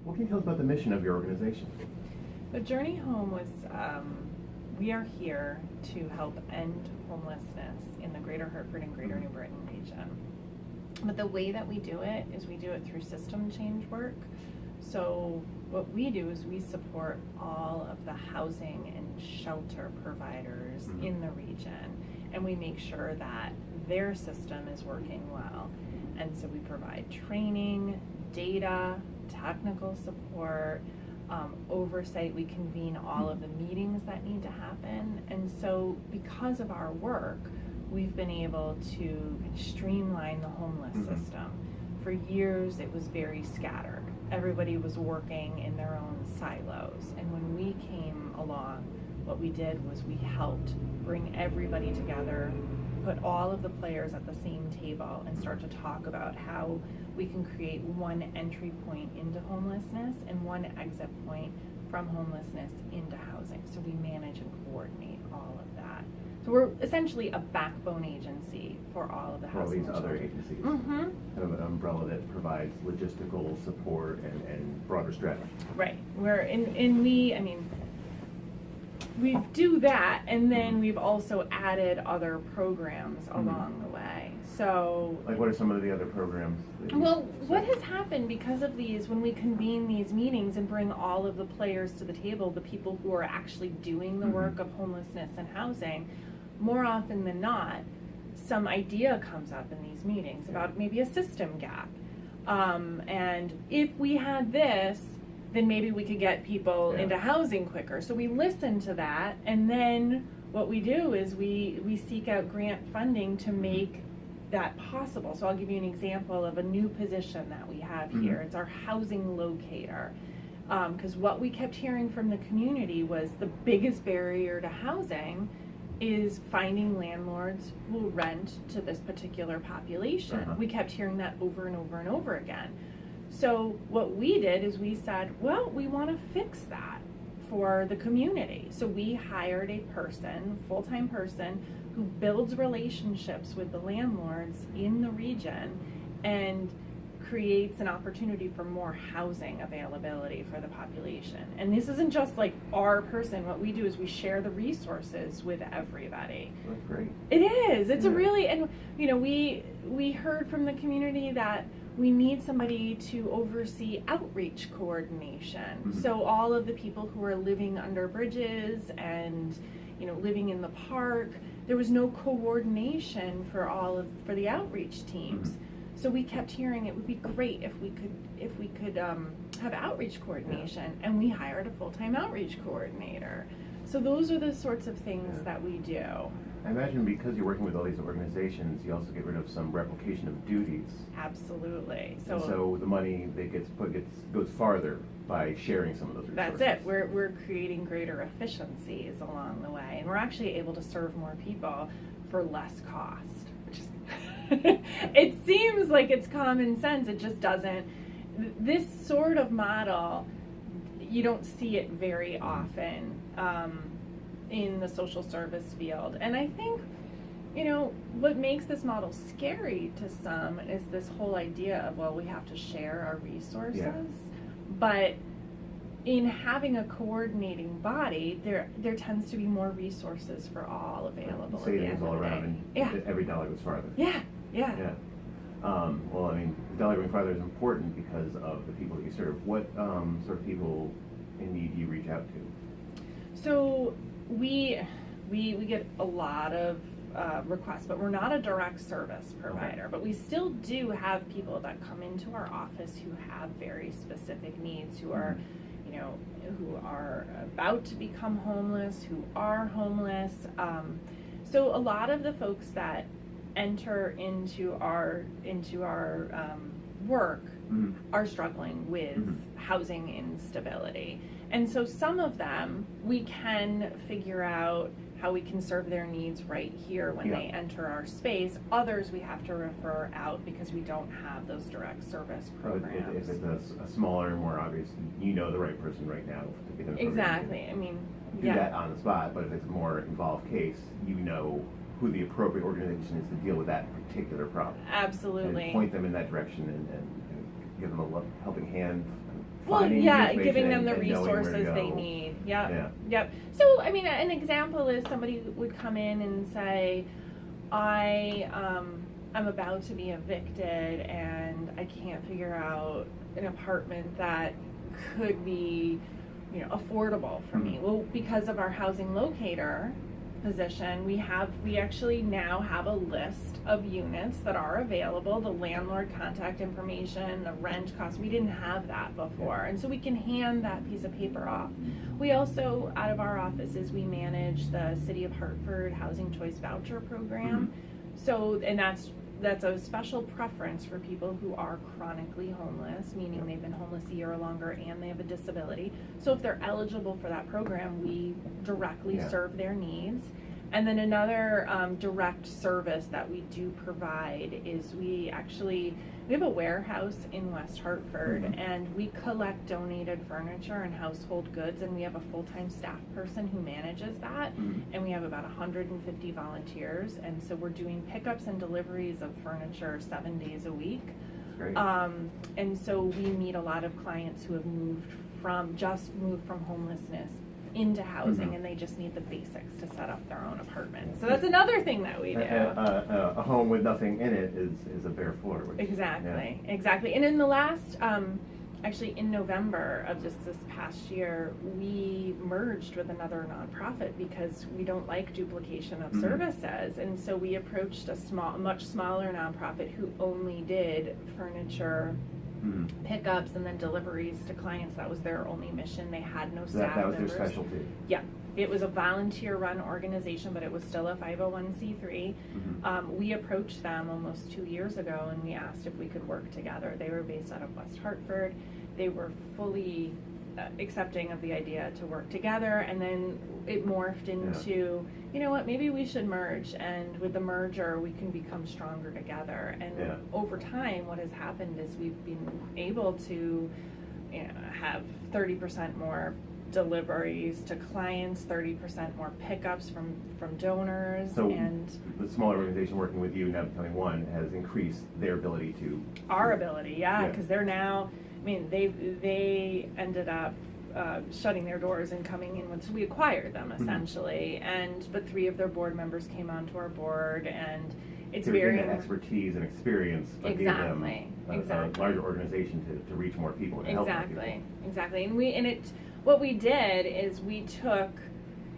What can you tell us about the mission of your organization? The Journey Home was, we are here to help end homelessness in the Greater Hartford and Greater New Britain region. But the way that we do it is we do it through system change work. So what we do is we support all of the housing and shelter providers in the region, and we make sure that their system is working well. And so we provide training, data, technical support, oversight. We convene all of the meetings that need to happen. And so because of our work, we've been able to streamline the homeless system. For years, it was very scattered. Everybody was working in their own silos. And when we came along, what we did was we helped bring everybody together, put all of the players at the same table, and start to talk about how we can create one entry point into homelessness and one exit point from homelessness into housing. So we manage and coordinate all of that. So we're essentially a backbone agency for all of the housing. For all these other agencies. Kind of an umbrella that provides logistical support and broader strategy. Right. We do that, and then we've also added other programs along the way. So, like, what are some of the other programs? Well, what has happened because of these, when we convene these meetings and bring all of the players to the table, the people who are actually doing the work of homelessness and housing, more often than not, some idea comes up in these meetings about maybe a system gap. And if we had this, then maybe we could get people into housing quicker. So we listen to that, and then what we do is we seek out grant funding to make that possible. So I'll give you an example of a new position that we have here. It's our housing locator. Because what we kept hearing from the community was the biggest barrier to housing is finding landlords who will rent to this particular population. We kept hearing that over and over and over again. So what we did is we said, well, we want to fix that for the community. So we hired a person, full-time person, who builds relationships with the landlords in the region and creates an opportunity for more housing availability for the population. And this isn't just like our person. What we do is we share the resources with everybody. That's great. It is. It's a really, and we heard from the community that we need somebody to oversee outreach coordination. So all of the people who are living under bridges and living in the park, there was no coordination for the outreach teams. So we kept hearing it would be great if we could have outreach coordination, and we hired a full-time outreach coordinator. So those are the sorts of things that we do. I imagine because you're working with all these organizations, you also get rid of some replication of duties. Absolutely. So the money that gets put goes farther by sharing some of those resources. That's it. We're creating greater efficiencies along the way, and we're actually able to serve more people for less cost, which is it seems like it's common sense. It just doesn't. This sort of model, you don't see it very often in the social service field. And I think, what makes this model scary to some is this whole idea of, well, we have to share our resources. But in having a coordinating body, there tends to be more resources for all available. Savings all around, and every dollar goes farther. Yeah. Well, the dollar going farther is important because of the people that you serve. What sort of people in need do you reach out to? So we get a lot of requests, but we're not a direct service provider. But we still do have people that come into our office who have very specific needs, who are who are about to become homeless, who are homeless. So a lot of the folks that enter into our work are struggling with housing instability. And so some of them we can figure out how we can serve their needs right here when they enter our space. Others we have to refer out because we don't have those direct service programs. If it's a smaller, more obvious, the right person right now to get them. Exactly. Do that on the spot, but if it's a more involved case, who the appropriate organization is to deal with that particular problem. Absolutely. And point them in that direction and give them a helping hand Well, finding yeah, information giving them the and knowing where to resources they go. need. Yeah. Yep. So, I mean, an example is somebody would come in and say, I'm about to be evicted and I can't figure out an apartment that could be, affordable for me. Well, because of our housing locator position, we actually now have a list of units that are available, the landlord contact information, the rent cost. We didn't have that before, and so we can hand that piece of paper off. We also, out of our offices, we manage the City of Hartford Housing Choice Voucher Program. So, and that's a special preference for people who are chronically homeless, meaning they've been homeless a year or longer and they have a disability. So if they're eligible for that program, we directly serve their needs. And then another direct service that we do provide is we have a warehouse in West Hartford, and we collect donated furniture and household goods, and we have a full-time staff person who manages that, and we have about 150 volunteers, and so we're doing pickups and deliveries of furniture 7 days a week. Great. And so we meet a lot of clients who have moved from homelessness into housing, and they just need the basics to set up their own apartment. So that's another thing that we do. A home with nothing in it is a bare floor. Exactly. And in the last, actually in November of just this past year, we merged with another nonprofit because we don't like duplication of services. And so we approached a much smaller nonprofit who only did furniture pickups and then deliveries to clients. That was their only mission. They had no staff that was members. their specialty. Yeah. It was a volunteer-run organization, but it was still a 501c3. We approached them almost 2 years ago, and we asked if we could work together. They were based out of West Hartford. They were fully accepting of the idea to work together, and then it morphed into, you know what, maybe we should merge, and with the merger we can become stronger together. And over time what has happened is we've been able to have 30% more deliveries to clients, 30% more pickups from donors. So and the smaller organization working with you, now becoming one, has increased their ability to... Our ability, because they're now, they ended up shutting their doors and coming in once we acquired them, essentially. But 3 of their board members came onto our board, and it's very expertise and experience gave them a larger organization to reach more people and help more people. Exactly. And what we did is we took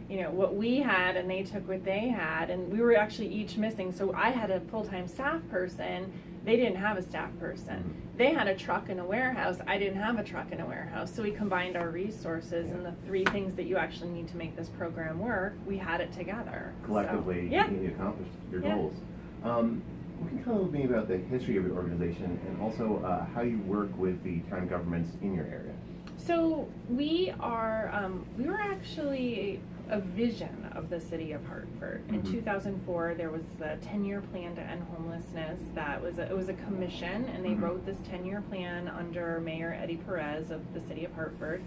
what we had and they took what they had, and we were actually each missing. So I had a full-time staff person. They didn't have a staff person. They had a truck and a warehouse. I didn't have a truck and a warehouse. So we combined our resources, and the 3 things that you actually need to make this program work, we had it together. Collectively, you accomplished your goals. What can you tell me about the history of your organization, and also how you work with the town governments in your area? So we were actually a vision of the City of Hartford. In 2004, there was the 10-year plan to end homelessness. It was a commission, and they wrote this 10-year plan under Mayor Eddie Perez of the City of Hartford.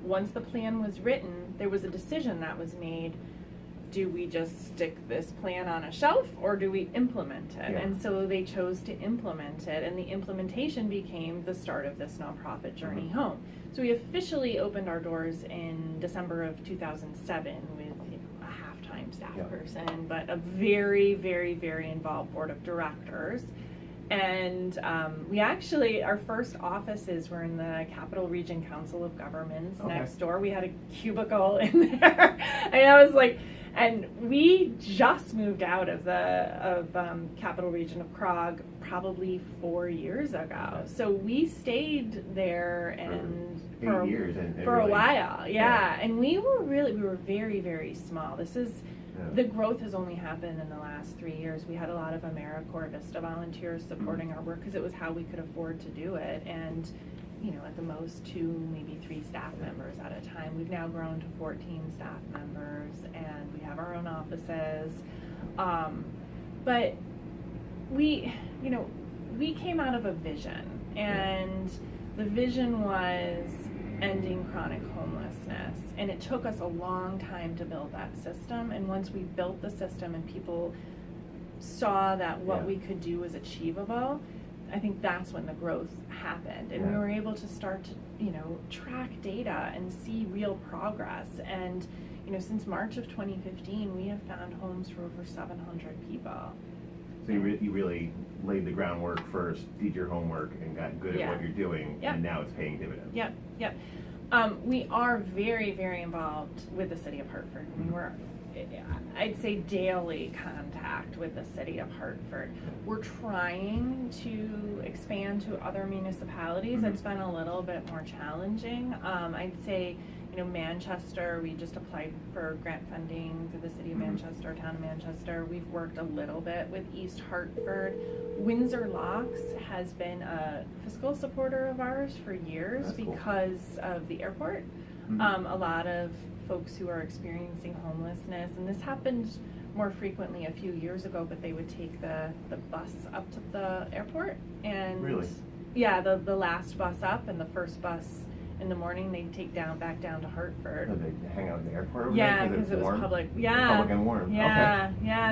Once the plan was written, there was a decision that was made. Do we just stick this plan on a shelf, or do we implement it? And so they chose to implement it, and the implementation became the start of this nonprofit journey home. So we officially opened our doors in December of 2007 with a half-time staff person, but a very, very, very involved board of directors. And we actually, our first offices were in the Capital Region Council of Governments next door. We had a cubicle in there. And I was like, and we just moved out of Capital Region of Prague probably 4 years ago. So we stayed there and for 8 years for a while. And we were very, very small. The growth has only happened in the last 3 years. We had a lot of AmeriCorps Vista volunteers supporting our work because it was how we could afford to do it. And at the most 2, maybe 3 staff members at a time. We've now grown to 14 staff members, and we have our own offices. But we came out of a vision, and the vision was ending chronic homelessness. And it took us a long time to build that system. And once we built the system and people saw that what we could do was achievable, I think that's when the growth happened, and we were able to start to, track data and see real progress. And, since March of 2015, we have found homes for over 700 people. So you really laid the groundwork first, did your homework, and got good at what you're doing, and now it's paying dividends. Yep. We are very, very involved with the city of Hartford. I mean, we're, I'd say, daily contact with the city of Hartford. We're trying to expand to other municipalities. It's been a little bit more challenging. I'd say, Manchester, we just applied for grant funding through the city of Manchester, town of Manchester. We've worked a little bit with East Hartford. Windsor Locks has been a fiscal supporter of ours for years because of the airport. A lot of folks who are experiencing homelessness, and this happened more frequently a few years ago, but they would take the bus up to the airport, and the last bus up and the first bus in the morning they'd take back down to Hartford. So they hang out at the airport over there? Because it was public. Public and warm.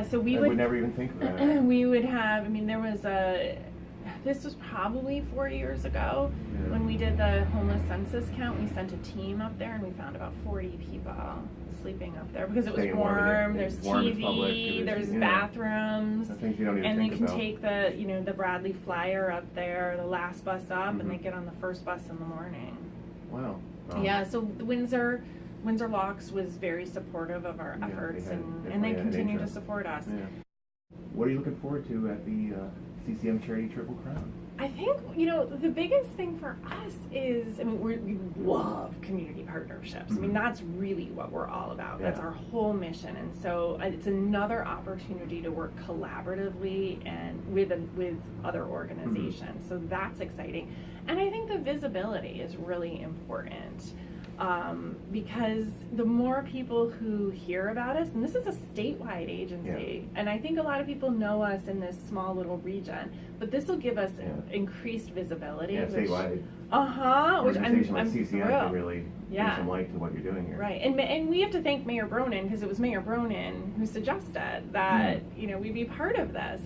So we would never even think of that. We would have, this was probably 4 years ago when we did the homeless census count. We sent a team up there and we found about 40 people sleeping up there because it was warm. There's TV, there's bathrooms, and they can take the Bradley Flyer up there, the last bus up, and they get on the first bus in the morning. Wow. Yeah, so the Windsor Locks was very supportive of our efforts, and they continue to support us. What are you looking forward to at the CCM Charity Triple Crown? I think, the biggest thing for us is, we love community partnerships. That's really what we're all about. That's our whole mission. And so it's another opportunity to work collaboratively and with other organizations. So that's exciting. And I think the visibility is really important. Because the more people who hear about us, and this is a statewide agency, and I think a lot of people know us in this small little region, but this will give us increased visibility. Statewide. Which I'm like CCM thrilled. Can really bring some light to what you're doing here. Right, and we have to thank Mayor Bronin, because it was Mayor Bronin who suggested that we be part of this,